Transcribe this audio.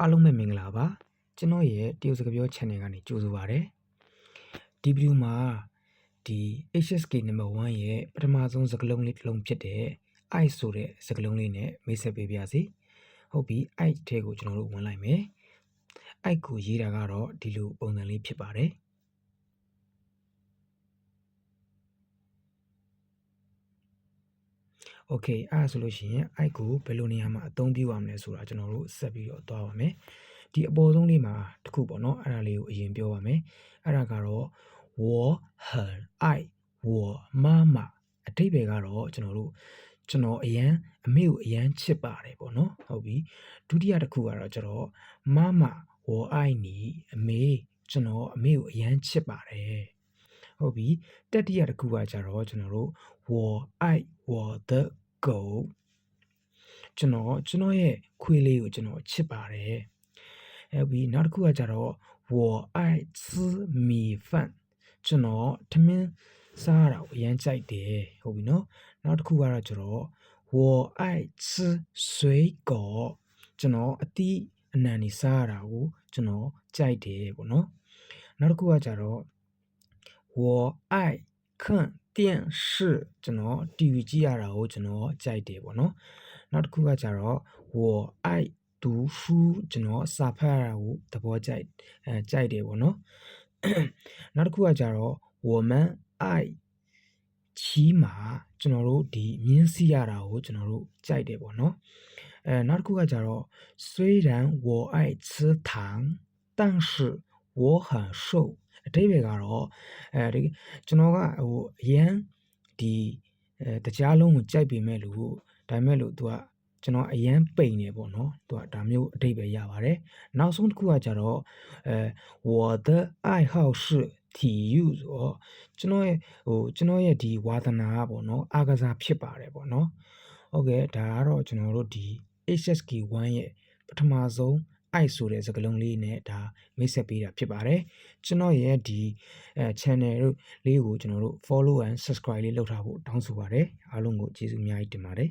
အားလုံးပဲမင်္ဂလာပါကျွန်တော်ရဲ့တရုတ်စကားပြော channel ကနေကြိုဆိုပါရစေဒီဗီဒီယိုမှာဒီ HSK number 1ရဲ့ပထမဆုံးစကားလုံးလေးတစ်လုံးဖြစ်တဲ့ I ဆိုတဲ့စကားလုံးလေးနဲ့မိတ်ဆက်ပေးပါစေဟုတ်ပြီ I ထဲကိုကျွန်တော်တို့ဝင်လိုက်မယ် I ကိုရေးတာကတော့ဒီလိုပုံစံလေးဖြစ်ပါတယ်โอเคအဲ့ဆိုလို့ရှိရင် I ကိုဘယ်လိုနေရာမှာအသုံးပြုရမလဲဆိုတာကျွန်တော်တို့ဆက်ပြီးတော့သွားပါမယ်ဒီအပေါ်ဆုံးလေးမှာတစ်ခုပေါ့နော်အဲ့ဒါလေးကိုအရင်ပြောပါမယ်အဲ့ဒါကတော့我很爱我妈妈အတိတ်ပဲကတော့ကျွန်တော်အရန်အမေကိုအရန်ချစ်ပါတယ်ပေါ့နော်ဟုတ်ပြီဒုတိယတစ်ခုကတော့ကျွန်တော်妈妈我爱你အမေကျွန်တော်အမေကိုအရန်ချစ်ပါတယ်ဟုတ်ပြီတတိယတစ်ခုကကြတော့ကျွန်တော်တို့我爱我的狗ကျွန်တော်ရဲ့ခွေးလေးကိုကျွန်တော်ချစ်ပါတယ်ဟုတ်ပြီနောက်တစ်ခုကကြတော့我爱吃米饭ကျွန်တော်ထမင်းစားတာကိုအရင်ကြိုက်တယ်ဟုတ်ပြီနော်နောက်တစ်ခုကတော့ကျွန်တော်我爱吃水果ကျွန်တော်အသီးအနှံနေစားတာကိုကျွန်တော်ကြိုက်တယ်ပေါ့နော်နောက်တစ်ခုကကြတော့我爱看电视ကျွန်တော် TV ကြည့်ရတာကိုကျွန်တော်ကြိုက်တယ်ပေါ့နော်နောက်တစ်ခုကကြတော့我爱读书ကျွန်တော်စာဖတ်ရတာကိုသဘောကြိုက်တယ်ပေါ့နော်နောက်တစ်ခုကကြတော့我们爱骑马ကျွန်တော်တို့ဒီမြင်းစီးရတာကိုကျွန်တော်တို့ကြိုက်တယ်ပေါ့နော်နောက်တစ်ခုကကြတော့虽然我爱吃糖但是我很瘦အတိတ်ပဲကတော့ဒီကျွန်တော်ကဟိုအရန်ဒီတရားလုံးကိုကြိုက်ပေမဲ့လို့ဒါပေမဲ့လို့ तू ကကျွန်တော်အရန်ပိန်နေပေါ့နော် तू ကဒါမျိုးအတိတ်ပဲရပါတယ်နောက်ဆုံးတစ်ခုကကြတော့我的爱好是体育ဆိုတော့ကျွန်တော်ရဲ့ဒီဝါသနာကပေါ့နော်အားကစားဖြစ်ပါတယ်ပေါ့နော်ဟုတ်ကဲ့ဒါကတော့ကျွန်တော်တို့ဒီ HSK1 ရဲ့ပထမဆုံးI ဆိုတဲ့စကားလုံးလေးနဲ့ဒါမိတ်ဆက်ပေးတာဖြစ်ပါတယ်ကျွန်တော်ရဲ့ဒီchannel လေးကိုကျွန်တော်တို့ follow and subscribe လေးလုပ်ထားဖို့တောင်းဆိုပါတယ်အားလုံးကိုကျေးဇူးအများကြီးတင်ပါတယ်